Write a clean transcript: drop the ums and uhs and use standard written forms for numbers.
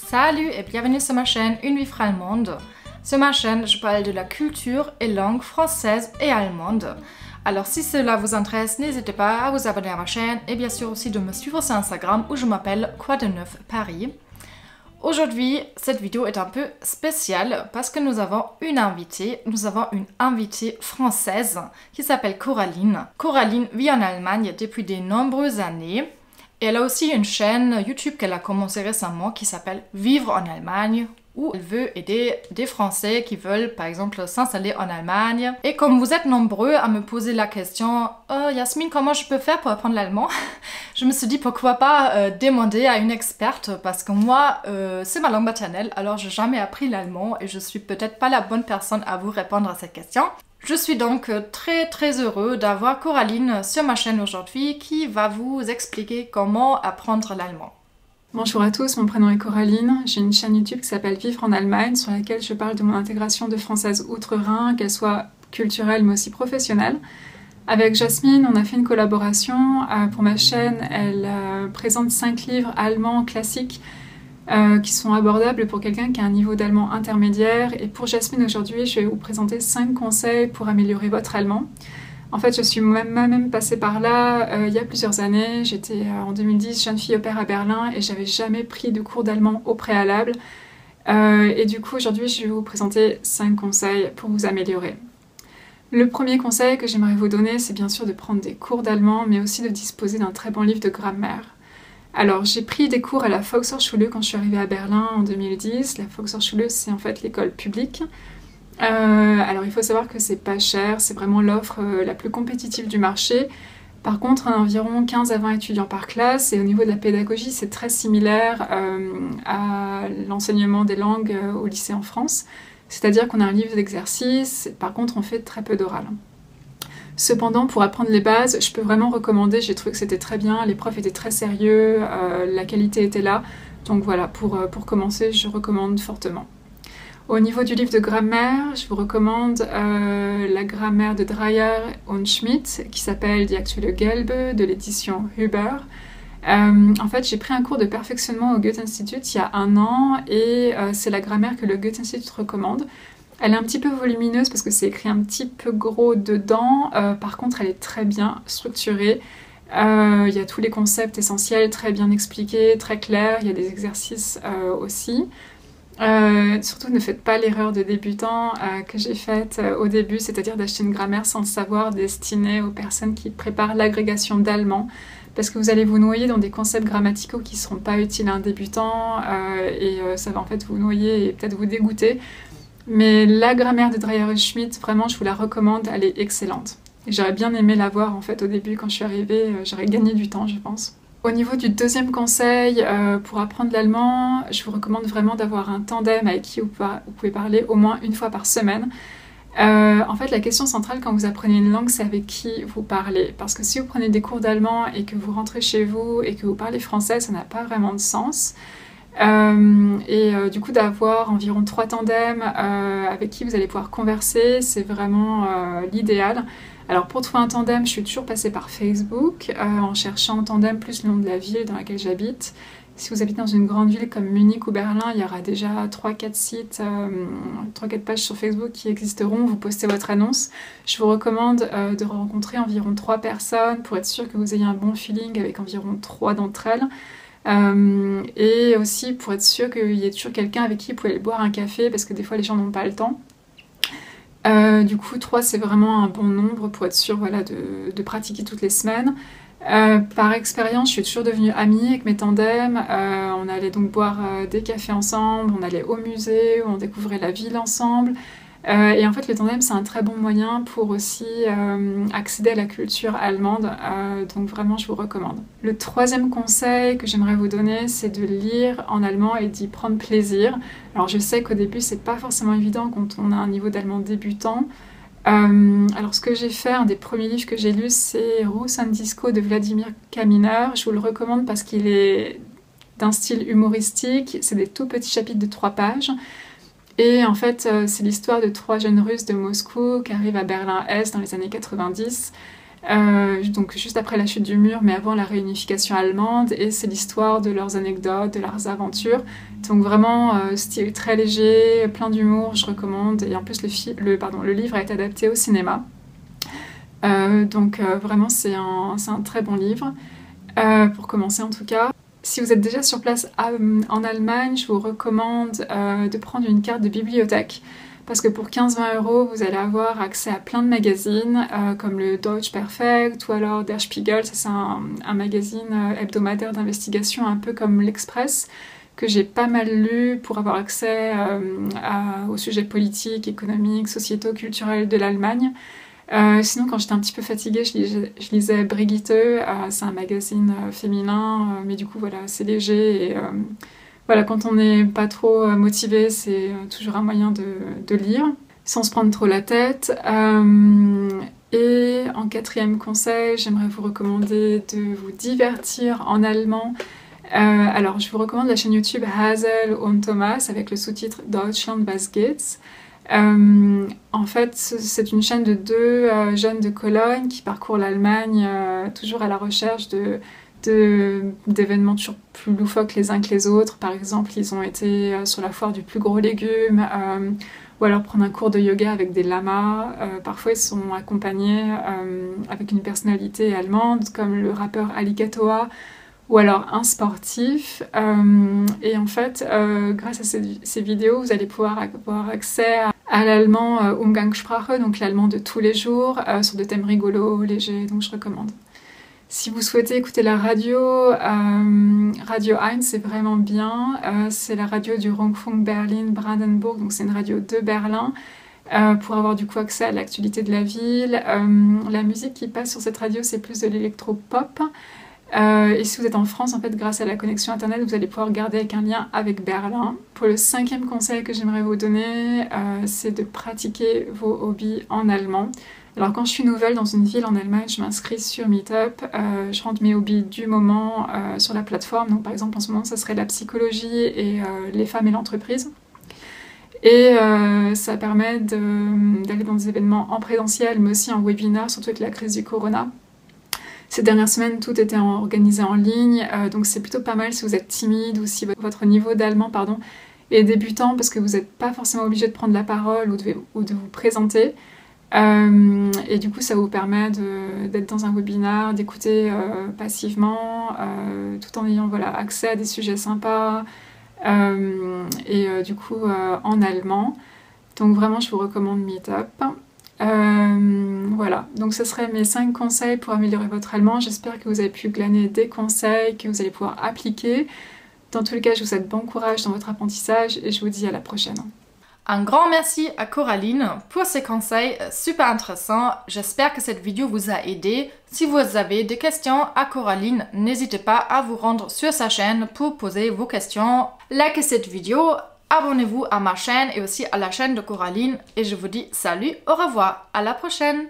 Salut et bienvenue sur ma chaîne Une vie allemande. Sur ma chaîne, je parle de la culture et langue française et allemande. Alors si cela vous intéresse, n'hésitez pas à vous abonner à ma chaîne et bien sûr aussi de me suivre sur Instagram où je m'appelle Quoi de neuf Paris. Aujourd'hui, cette vidéo est un peu spéciale parce que nous avons une invitée française qui s'appelle Coraline. Coraline vit en Allemagne depuis de nombreuses années et elle a aussi une chaîne YouTube qu'elle a commencée récemment qui s'appelle Vivre en Allemagne, où elle veut aider des Français qui veulent par exemple s'installer en Allemagne. Et comme vous êtes nombreux à me poser la question Yasmine, comment je peux faire pour apprendre l'allemand? Je me suis dit pourquoi pas demander à une experte parce que moi c'est ma langue maternelle, alors j'ai jamais appris l'allemand et je suis peut-être pas la bonne personne à vous répondre à cette question. Je suis donc très heureux d'avoir Coraline sur ma chaîne aujourd'hui qui va vous expliquer comment apprendre l'allemand. Bonjour à tous, mon prénom est Coraline, j'ai une chaîne YouTube qui s'appelle Vivre en Allemagne sur laquelle je parle de mon intégration de française outre-Rhin, qu'elle soit culturelle mais aussi professionnelle. Avec Jasmine, on a fait une collaboration pour ma chaîne, elle présente 5 livres allemands classiques qui sont abordables pour quelqu'un qui a un niveau d'allemand intermédiaire. Et pour Jasmine aujourd'hui, je vais vous présenter 5 conseils pour améliorer votre allemand. En fait, je suis moi-même passée par là il y a plusieurs années. J'étais en 2010 jeune fille au pair à Berlin et j'avais jamais pris de cours d'allemand au préalable. Et du coup, aujourd'hui, je vais vous présenter 5 conseils pour vous améliorer. Le premier conseil que j'aimerais vous donner, c'est bien sûr de prendre des cours d'allemand, mais aussi de disposer d'un très bon livre de grammaire. Alors, j'ai pris des cours à la Volkshochschule quand je suis arrivée à Berlin en 2010. La Volkshochschule, c'est en fait l'école publique. Alors il faut savoir que c'est pas cher, c'est vraiment l'offre la plus compétitive du marché. Par contre, on a environ 15 à 20 étudiants par classe et au niveau de la pédagogie, c'est très similaire à l'enseignement des langues au lycée en France. C'est-à-dire qu'on a un livre d'exercice, par contre on fait très peu d'oral. Cependant, pour apprendre les bases, je peux vraiment recommander, j'ai trouvé que c'était très bien, les profs étaient très sérieux, la qualité était là. Donc voilà, pour commencer, je recommande fortement. Au niveau du livre de grammaire, je vous recommande la grammaire de Dreyer und Schmidt qui s'appelle Die aktuelle Gelbe de l'édition Huber. En fait, j'ai pris un cours de perfectionnement au Goethe-Institut il y a 1 an et c'est la grammaire que le Goethe-Institut recommande. Elle est un petit peu volumineuse parce que c'est écrit un petit peu gros dedans, par contre elle est très bien structurée. Il y a tous les concepts essentiels très bien expliqués, très clairs, il y a des exercices aussi. Surtout ne faites pas l'erreur de débutant que j'ai faite au début, c'est-à-dire d'acheter une grammaire sans le savoir destinée aux personnes qui préparent l'agrégation d'allemand parce que vous allez vous noyer dans des concepts grammaticaux qui ne seront pas utiles à un débutant et ça va en fait vous noyer et peut-être vous dégoûter. Mais la grammaire de Dreyer et Schmidt, vraiment je vous la recommande, elle est excellente. Et j'aurais bien aimé la voir en fait au début quand je suis arrivée, j'aurais gagné du temps je pense. Au niveau du deuxième conseil, pour apprendre l'allemand, je vous recommande vraiment d'avoir un tandem avec qui vous pouvez parler au moins 1 fois par semaine. En fait, la question centrale quand vous apprenez une langue, c'est avec qui vous parlez. Parce que si vous prenez des cours d'allemand et que vous rentrez chez vous et que vous parlez français, ça n'a pas vraiment de sens. Du coup, d'avoir environ 3 tandems avec qui vous allez pouvoir converser, c'est vraiment l'idéal. Alors pour trouver un tandem, je suis toujours passée par Facebook en cherchant un tandem plus le nom de la ville dans laquelle j'habite. Si vous habitez dans une grande ville comme Munich ou Berlin, il y aura déjà 3-4 sites, 3-4 pages sur Facebook qui existeront. Vous postez votre annonce. Je vous recommande de rencontrer environ 3 personnes pour être sûr que vous ayez un bon feeling avec environ 3 d'entre elles. Et aussi pour être sûr qu'il y ait toujours quelqu'un avec qui vous pouvez aller boire un café parce que des fois les gens n'ont pas le temps. Du coup 3 c'est vraiment un bon nombre pour être sûr voilà, de pratiquer toutes les semaines. Par expérience je suis toujours devenue amie avec mes tandems, on allait donc boire des cafés ensemble, on allait au musée, on découvrait la ville ensemble. Et en fait le tandem c'est un très bon moyen pour aussi accéder à la culture allemande, donc vraiment je vous recommande. Le troisième conseil que j'aimerais vous donner c'est de lire en allemand et d'y prendre plaisir. Alors je sais qu'au début c'est pas forcément évident quand on a un niveau d'allemand débutant. Alors ce que j'ai fait, un des premiers livres que j'ai lu c'est Russ and Disco de Vladimir Kaminer. Je vous le recommande parce qu'il est d'un style humoristique, c'est des tout petits chapitres de 3 pages. Et en fait, c'est l'histoire de 3 jeunes Russes de Moscou qui arrivent à Berlin-Est dans les années 90. donc juste après la chute du mur, mais avant la réunification allemande, et c'est l'histoire de leurs anecdotes, de leurs aventures. Donc vraiment style très léger, plein d'humour, je recommande. Et en plus le livre a été adapté au cinéma. Donc vraiment c'est un très bon livre, pour commencer en tout cas. Si vous êtes déjà sur place en Allemagne, je vous recommande de prendre une carte de bibliothèque. Parce que pour 15-20 €, vous allez avoir accès à plein de magazines, comme le Deutsch Perfekt ou alors Der Spiegel. Ça, c'est un magazine hebdomadaire d'investigation, un peu comme l'Express, que j'ai pas mal lu pour avoir accès aux sujets politiques, économiques, sociétaux, culturels de l'Allemagne. Sinon, quand j'étais un petit peu fatiguée, je lisais Brigitte. C'est un magazine féminin, mais du coup, voilà, c'est léger et... Voilà, quand on n'est pas trop motivé, c'est toujours un moyen de lire, sans se prendre trop la tête. Et en 4e conseil, j'aimerais vous recommander de vous divertir en allemand. Alors, je vous recommande la chaîne YouTube Hazel und Thomas avec le sous-titre Deutschland, was geht's? En fait, c'est une chaîne de 2 jeunes de Cologne qui parcourent l'Allemagne, toujours à la recherche d'événements toujours plus loufoques les uns que les autres. Par exemple, ils ont été sur la foire du plus gros légume, ou alors prendre un cours de yoga avec des lamas. Parfois, ils sont accompagnés avec une personnalité allemande, comme le rappeur Ali Katoa, ou alors un sportif. Et en fait, grâce à ces vidéos, vous allez pouvoir avoir accès à l'allemand Umgangssprache, donc l'allemand de tous les jours, sur des thèmes rigolos, légers, donc je recommande. Si vous souhaitez écouter la radio, Radio 1, c'est vraiment bien. C'est la radio du Rundfunk Berlin-Brandenburg, donc c'est une radio de Berlin, pour avoir du coup accès à l'actualité de la ville. La musique qui passe sur cette radio, c'est plus de l'électro-pop. Et si vous êtes en France, en fait, grâce à la connexion internet, vous allez pouvoir garder avec un lien avec Berlin. Pour le 5e conseil que j'aimerais vous donner, c'est de pratiquer vos hobbies en allemand. Alors quand je suis nouvelle dans une ville en Allemagne, je m'inscris sur Meetup, je rentre mes hobbies du moment sur la plateforme. Donc par exemple en ce moment ça serait la psychologie et les femmes et l'entreprise. Et ça permet d'aller dans des événements en présentiel mais aussi en webinaire, surtout avec la crise du corona. Ces dernières semaines, tout était organisé en ligne, donc c'est plutôt pas mal si vous êtes timide ou si votre niveau d'allemand est débutant, parce que vous n'êtes pas forcément obligé de prendre la parole ou de vous présenter. Et du coup ça vous permet d'être dans un webinaire, d'écouter passivement, tout en ayant accès à des sujets sympas, et du coup en allemand. Donc vraiment je vous recommande Meetup. Voilà, donc ce serait mes 5 conseils pour améliorer votre allemand. J'espère que vous avez pu glaner des conseils que vous allez pouvoir appliquer. Dans tous les cas, je vous souhaite bon courage dans votre apprentissage et je vous dis à la prochaine. Un grand merci à Coraline pour ces conseils super intéressants. J'espère que cette vidéo vous a aidé. Si vous avez des questions à Coraline, n'hésitez pas à vous rendre sur sa chaîne pour poser vos questions. Likez cette vidéo, abonnez-vous à ma chaîne et aussi à la chaîne de Coraline. Et je vous dis salut, au revoir, à la prochaine!